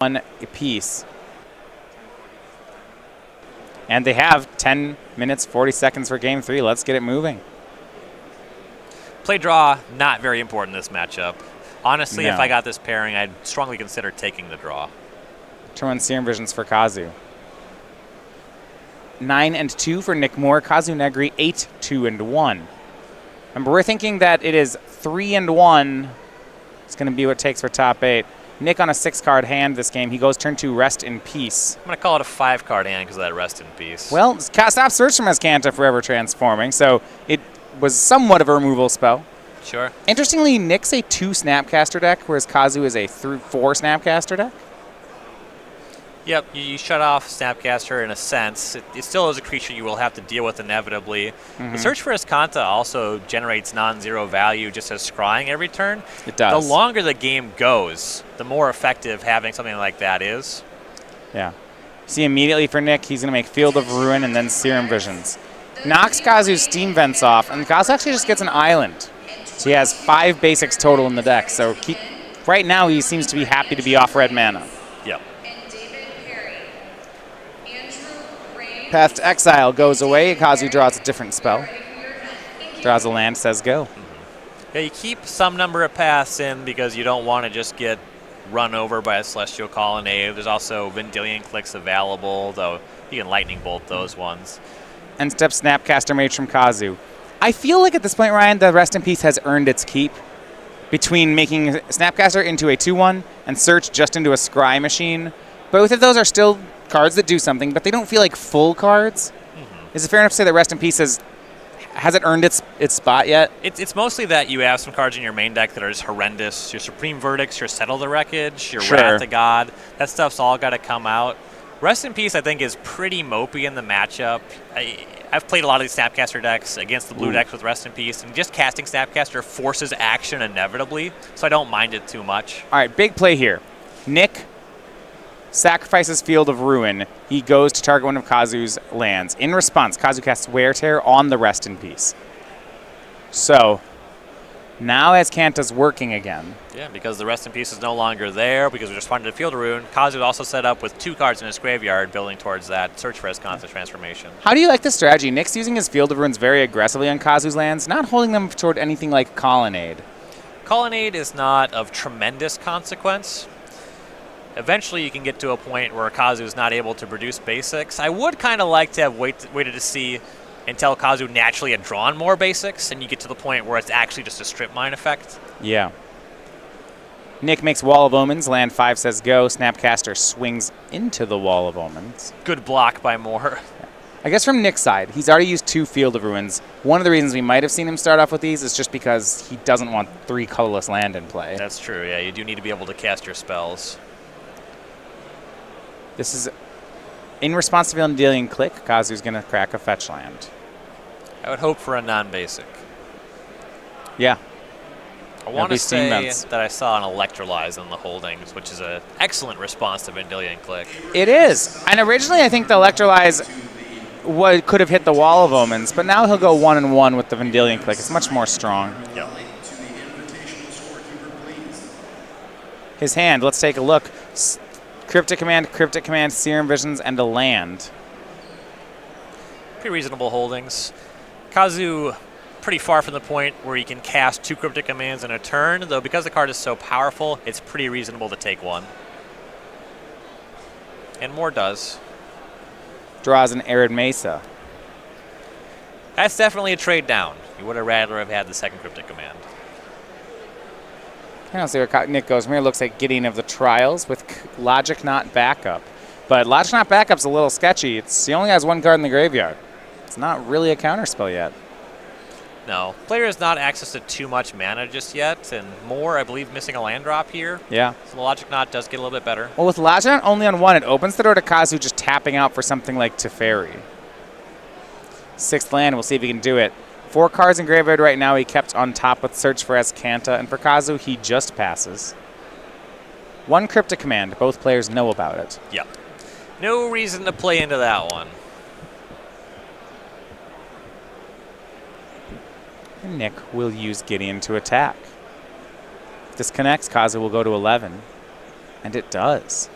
1 apiece. And they have 10 minutes, 40 seconds for game 3. Let's get it moving. Play draw, not very important in this matchup. Honestly, No. if I got this pairing, I'd strongly consider taking the draw. Turn 1 Serum Visions for Kazu. 9 and 2 for Nick Moore. Kazu Negri 8, 2 and 1. Remember, we're thinking that it is 3 and 1. It's going to be what it takes for top 8. Nick on a 6-card hand this game. He goes turn 2, Rest in Peace. I'm going to call it a 5-card hand because of that Rest in Peace. Well, stop search from Azcanta Forever Transforming, so it was somewhat of a removal spell. Sure. Interestingly, Nick's a 2 Snapcaster deck, whereas Kazu is a 4 Snapcaster deck. Yep, you shut off Snapcaster in a sense. It still is a creature you will have to deal with inevitably. The Search for Azcanta also generates non-zero value just as scrying every turn. It does. The longer the game goes, the more effective having something like that is. Yeah. See, immediately for Nick, he's going to make Field of Ruin and then Serum Visions. Knocks Kazu's Steam Vents off, and Kazu actually just gets an island. So he has 5 basics total in the deck. So right now he seems to be happy to be off red mana. Yep. Path to Exile goes away. Kazu draws a different spell. Draws a land, says go. Yeah, you keep some number of paths in because you don't want to just get run over by a Celestial Colonnade. There's also Vendilion Clicks available, though you can Lightning Bolt those ones. And step Snapcaster Mage from Kazu. I feel like at this point, Ryan, the Rest in Peace has earned its keep between making Snapcaster into a 2-1 and Search just into a Scry machine. Both of those are still cards that do something, but they don't feel like full cards. Is it fair enough to say that Rest in Peace hasn't earned its spot yet? It's mostly that you have some cards in your main deck that are just horrendous. Your Supreme Verdicts, your Settle the Wreckage, your Sure. Wrath of God. That stuff's all got to come out. Rest in Peace, I think, is pretty mopey in the matchup. I've played a lot of these Snapcaster decks against the blue decks with Rest in Peace, and just casting Snapcaster forces action inevitably, so I don't mind it too much. All right, big play here. Nick sacrifices Field of Ruin. He goes to target one of Kazu's lands. In response, Kazu casts Wear Tear on the Rest in Peace. So now Azcanta's working again. Yeah, because the Rest in Peace is no longer there, because we responded to Field of Ruin. Kazu also set up with 2 cards in his graveyard, building towards that Search for Azcanta transformation. How do you like this strategy? Nick's using his Field of Ruins very aggressively on Kazu's lands, not holding them toward anything like Colonnade. Colonnade is not of tremendous consequence. Eventually you can get to a point where Kazu is not able to produce basics. I would kind of like to have waited to see until Kazu naturally had drawn more basics, and you get to the point where it's actually just a strip mine effect. Yeah. Nick makes Wall of Omens. Land 5 says go. Snapcaster swings into the Wall of Omens. Good block by Moore. I guess from Nick's side, he's already used 2 Field of Ruins. One of the reasons we might have seen him start off with these is just because he doesn't want 3 colorless land in play. That's true, yeah. You do need to be able to cast your spells. This is in response to Vendilion Click. Kazu's going to crack a fetch land. I would hope for a non-basic. Yeah. I want to say Vents. that I saw an Electrolyze in the holdings, which is an excellent response to Vendilion Click. It is. And originally I think the Electrolyze could have hit the Wall of Omens, but now he'll go 1-1 with the Vendilion Click. It's much more strong. Yep. His hand, let's take a look. Cryptic Command, Serum Visions, and a land. Pretty reasonable holdings. Kazu, pretty far from the point where he can cast 2 Cryptic Commands in a turn, though because the card is so powerful, it's pretty reasonable to take 1. And Moore does. Draws an Arid Mesa. That's definitely a trade down. You would have rather have had the 2nd Cryptic Command. I don't see where Nick goes from here. Looks like Gideon of the Trials with Logic Not Backup. But Logic Not Backup's a little sketchy. He only has 1 card in the graveyard. It's not really a counterspell yet. No. Player has not access to too much mana just yet, and Moore, I believe, missing a land drop here. Yeah. So the Logic Knot does get a little bit better. Well, with Logic Not only on 1, it opens the door to Kazu just tapping out for something like Teferi. 6th land, we'll see if he can do it. 4 cards in graveyard right now. He kept on top with Search for Azcanta, and for Kazu, he just passes. 1 Cryptic Command. Both players know about it. Yep. No reason to play into that one. And Nick will use Gideon to attack. Disconnects, Kazu will go to 11. And it does.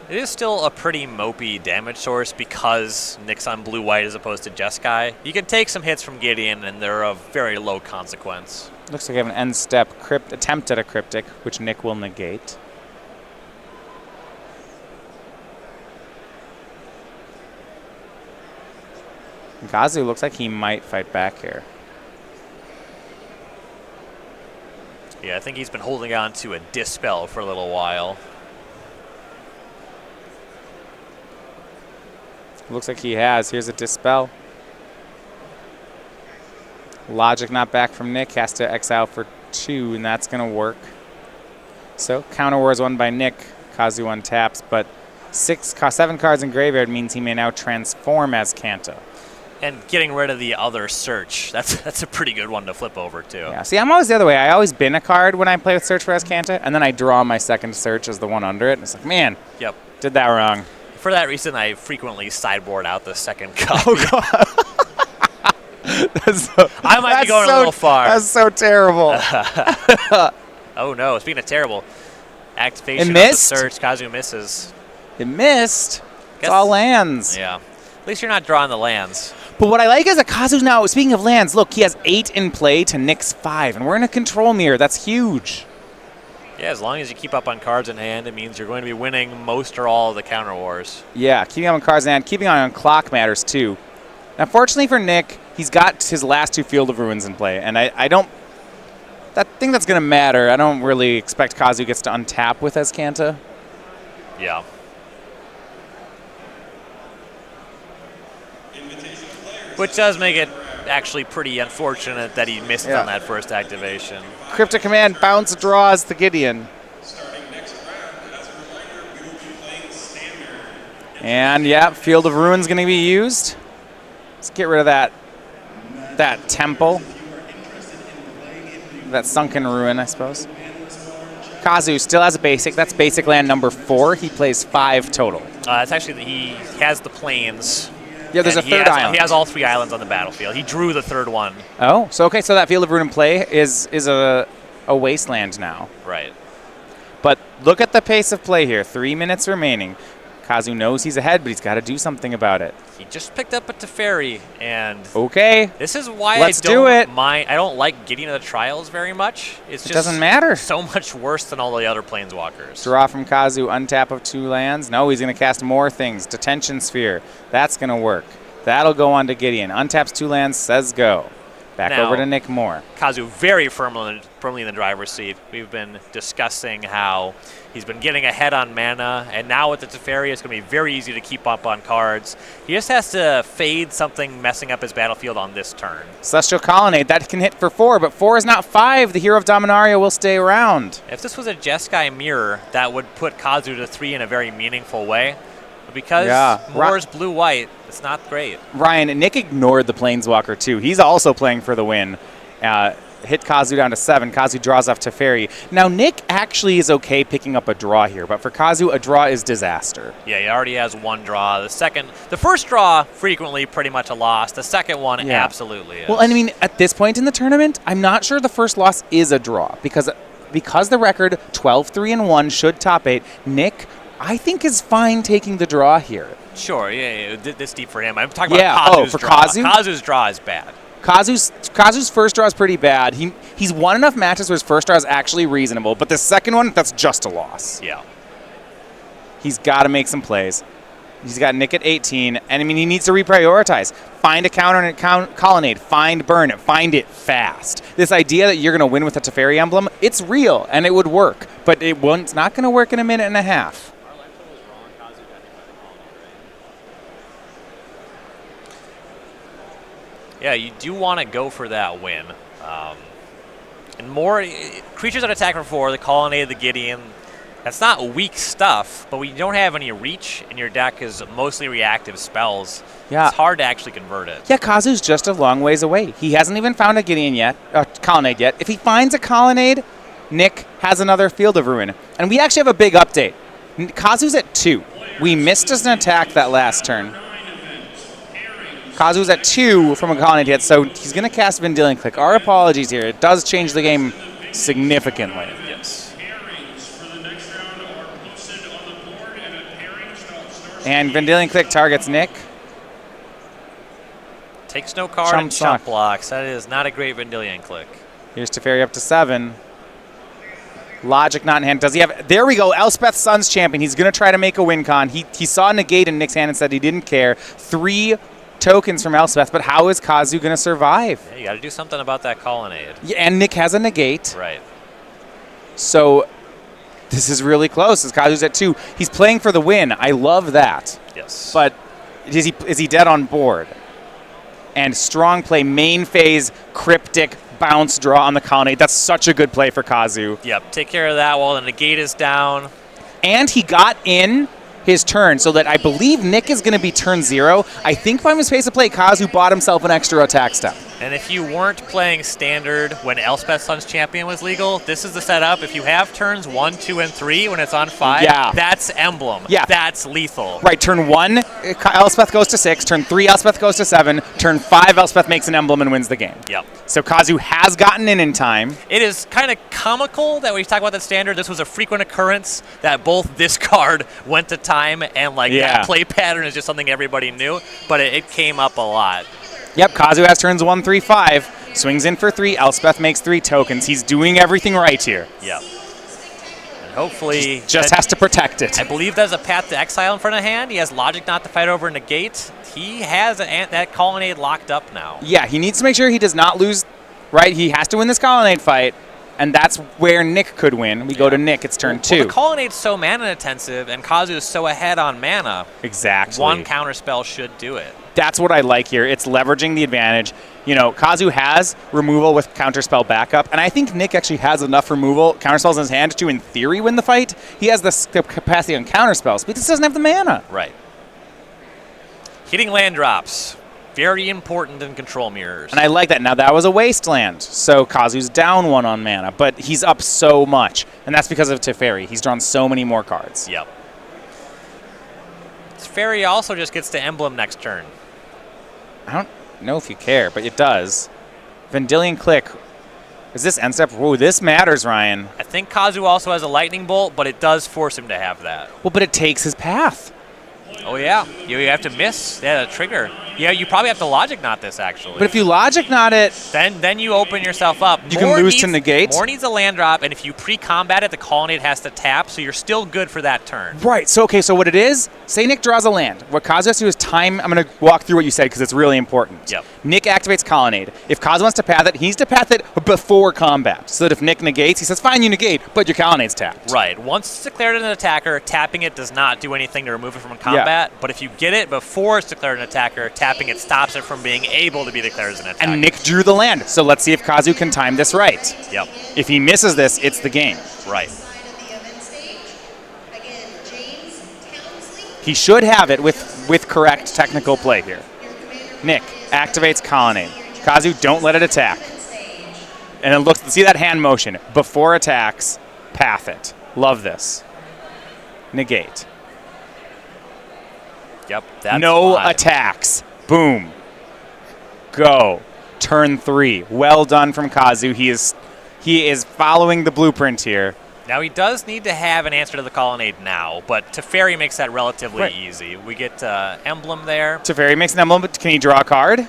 It is still a pretty mopey damage source because Nick's on blue-white as opposed to Jeskai. You can take some hits from Gideon, and they're of very low consequence. Looks like I have an end step attempt at a cryptic, which Nick will negate. Kazu looks like he might fight back here. Yeah, I think he's been holding on to a Dispel for a little while. Looks like he has. Here's a Dispel. Logic not back from Nick. Has to exile for 2, and that's going to work. So Counter War is won by Nick. Kazu untaps, but 7 cards in graveyard means he may now transform as Kanta. And getting rid of the other search, that's a pretty good one to flip over, too. Yeah, see, I'm always the other way. I always bin a card when I play with Search for Azcanta, and then I draw my second search as the one under it. And it's like, man, yep, did that wrong. For that reason, I frequently sideboard out the second copy. Oh, God. I might be going a little far. That's so terrible. Oh, no. Speaking of terrible, activation of the search. Kazu misses. It missed. It's all lands. Yeah. At least you're not drawing the lands. But what I like is that Kazu's now, speaking of lands, look, he has 8 in play to Nick's 5, and we're in a control mirror. That's huge. Yeah, as long as you keep up on cards in hand, it means you're going to be winning most or all of the counter wars. Yeah, keeping on cards in hand, keeping on clock matters too. Now, fortunately for Nick, he's got his last 2 Field of Ruins in play, and I don't think that's going to matter. I don't really expect Kazu gets to untap with Azcanta. Yeah. Which does make it actually pretty unfortunate that he missed on that first activation. Cryptic Command bounce draws the Gideon. And yeah, Field of Ruins going to be used. Let's get rid of that temple. That sunken ruin, I suppose. Kazu still has a basic. That's basic land number 4. He plays 5 total. It's actually, he has the plains. Yeah, there's a third island. He has all 3 islands on the battlefield. He drew the third one. Oh, so okay, so that Field of Ruin in play is a wasteland now. Right. But look at the pace of play here. 3 minutes remaining. Kazu knows he's ahead, but he's got to do something about it. He just picked up a Teferi, and okay, this is why I don't like getting to the trials very much. It doesn't matter. So much worse than all the other planeswalkers. Draw from Kazu, untap of 2 lands. No, he's going to cast more things. Detention Sphere. That's going to work. That'll go on to Gideon. Untaps 2 lands, says go. Back now, over to Nick Moore. Kazu very firmly in the driver's seat. We've been discussing how he's been getting ahead on mana, and now with the Teferi, it's going to be very easy to keep up on cards. He just has to fade something messing up his battlefield on this turn. Celestial Colonnade, that can hit for 4, but 4 is not 5. The Hero of Dominaria will stay around. If this was a Jeskai Mirror, that would put Kazu to 3 in a very meaningful way. But because Moore's blue-white, it's not great. Ryan, Nick ignored the Planeswalker, too. He's also playing for the win. Hit Kazu down to 7. Kazu draws off Teferi. Now, Nick actually is okay picking up a draw here, but for Kazu, a draw is disaster. Yeah, he already has 1 draw. The first draw, frequently pretty much a loss. The second one, absolutely is. Well, and I mean, at this point in the tournament, I'm not sure the first loss is a draw, because the record 12-3-1 should top 8. Nick, I think, is fine taking the draw here. Sure, yeah, this deep for him. I'm talking about Kazu's draw. Kazu? Kazu's draw is bad. Kazu's first draw is pretty bad. He's won enough matches where his first draw is actually reasonable, but the second one, that's just a loss. Yeah. He's got to make some plays. He's got Nick at 18, and I mean, he needs to reprioritize. Find a counter and a colonnade. Find burn it. Find it fast. This idea that you're going to win with a Teferi emblem, it's real, and it would work, but it's not going to work in a minute and a half. Yeah, you do want to go for that win. And more creatures that attack for 4, the Colonnade, the Gideon, that's not weak stuff, but when you don't have any reach and your deck is mostly reactive spells, it's hard to actually convert it. Yeah, Kazu's just a long ways away. He hasn't even found a Gideon yet, Colonnade yet. If he finds a Colonnade, Nick has another Field of Ruin. And we actually have a big update. Kazu's at 2. We missed an attack that last turn. Kazu's at 2 from a Colonnade hit, so he's going to cast Vendilion Click. Our apologies here. It does change the game significantly. Yes. And Vendilion Click targets Nick. Takes no card and chump blocks. That is not a great Vendilion Click. Here's Teferi up to 7. Logic not in hand. Does he have... There we go. Elspeth Sun's champion. He's going to try to make a win con. He saw negate in Nick's hand and said he didn't care. 3 tokens from Elspeth, but how is Kazu going to survive? Yeah, you got to do something about that colonnade. Yeah, and Nick has a negate. Right. So this is really close as Kazu's at 2. He's playing for the win. I love that. Yes. But is he dead on board? And strong play, main phase, cryptic, bounce draw on the colonnade. That's such a good play for Kazu. Yep, take care of that while the negate is down. And he got in his turn so that I believe Nick is going to be turn 0. I think by his pace of play, Kazu bought himself an extra attack step. And if you weren't playing standard when Elspeth Sun's champion was legal, this is the setup. If you have turns 1, 2, and 3 when it's on 5, that's emblem. Yeah. That's lethal. Right, turn 1, Elspeth goes to 6. Turn 3, Elspeth goes to 7. Turn 5, Elspeth makes an emblem and wins the game. Yep. So Kazu has gotten in time. It is kind of comical that when you talk about that standard, this was a frequent occurrence that both this card went to time and that play pattern is just something everybody knew, but it came up a lot. Yep, Kazu has turns 1, 3, 5. Swings in for 3. Elspeth makes 3 tokens. He's doing everything right here. Yep. And hopefully... Just has to protect it. I believe there's a path to exile in front of hand. He has logic not to fight over negate. He has that colonnade locked up now. Yeah, he needs to make sure he does not lose, right? He has to win this colonnade fight, and that's where Nick could win. We go to Nick. It's turn 2. Well, the colonnade's so mana intensive, and Kazu is so ahead on mana. Exactly. One counterspell should do it. That's what I like here. It's leveraging the advantage. You know, Kazu has removal with counterspell backup, and I think Nick actually has enough removal counterspells in his hand to, in theory, win the fight. He has the capacity on counterspells, but he just doesn't have the mana. Right. Hitting land drops. Very important in control mirrors. And I like that. Now, that was a wasteland, so Kazu's down 1 on mana, but he's up so much, and that's because of Teferi. He's drawn so many more cards. Yep. Teferi also just gets to emblem next turn. I don't know if you care, but it does. Vendilion Click. Is this end step? Whoa, this matters, Ryan. I think Kazu also has a lightning bolt, but it does force him to have that. Well, but it takes his path. Oh, yeah. You have to miss that trigger. Yeah, you probably have to logic knot this, actually. But if you logic knot it... Then you open yourself up. You can lose to negate. More needs a land drop, and if you pre-combat it, the colonnade has to tap, so you're still good for that turn. Right. So, okay, so what it is, say Nick draws a land. What Kazu has to do is time... I'm going to walk through what you said because it's really important. Yep. Nick activates colonnade. If Kazu wants to path it, he needs to path it before combat. So that if Nick negates, he says, fine, you negate, but your colonnade's tapped. Right. Once it's declared an attacker, tapping it does not do anything to remove it from combat, but if you get it before it's declared an attacker, tapping it stops it from being able to be declared as an attacker. And Nick drew the land, so let's see if Kazu can time this right. Yep. If he misses this, it's the game. Right. He should have it with correct technical play here. Nick activates colonnade. Kazu, don't let it attack. And it looks, see that hand motion. Before attacks, path it. Love this. Negate. Yep. That's no fine. attacks. Boom. Go. Turn 3. Well done from Kazu. He is following the blueprint here. Now he does need to have an answer to the colonnade now, but Teferi makes that relatively easy. We get emblem there. Teferi makes an emblem, but can he draw a card?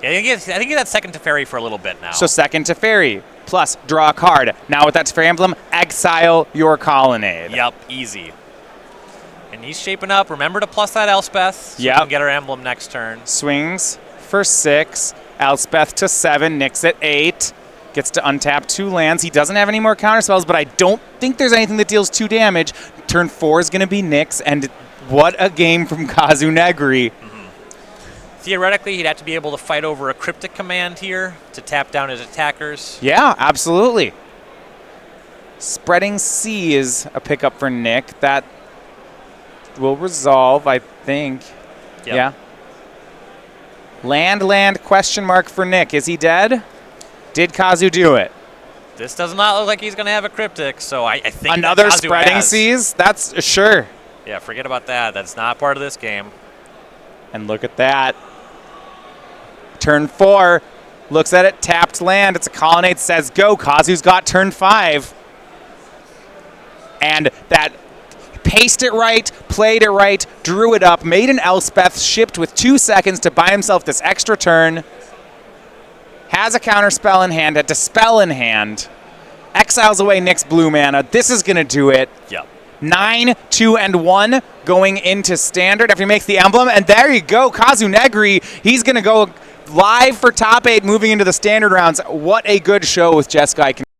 Yeah, I think that's second Teferi for a little bit now. So second Teferi, plus draw a card. Now with that Teferi emblem, exile your colonnade. Yep, easy. And he's shaping up. Remember to plus that Elspeth so we can get our emblem next turn. Swings for 6. Elspeth to 7. Nick's at 8. Gets to untap 2 lands. He doesn't have any more counterspells, but I don't think there's anything that deals 2 damage. Turn 4 is going to be Nick's, and what a game from Kazu Negri. Theoretically, he'd have to be able to fight over a cryptic command here to tap down his attackers. Yeah, absolutely. Spreading Sea is a pickup for Nick. That will resolve, I think. Yep. Yeah. Land, question mark for Nick. Is he dead? Did Kazu do it? This does not look like he's going to have a cryptic, so I think another Kazu Spreading Seas? That's sure. Yeah, forget about that. That's not part of this game. And look at that. Turn 4. Looks at it. Tapped land. It's a colonnade. Says go. Kazu's got turn 5. And that paced it right, played it right, drew it up, made an Elspeth, shipped with 2 seconds to buy himself this extra turn. Has a counterspell in hand, a dispel in hand. Exiles away Nick's blue mana. This is going to do it. Yep. 9, 2, and 1 going into standard after he makes the emblem. And there you go, Kazu Negri. He's going to go live for top 8 moving into the standard rounds. What a good show with Jeskai.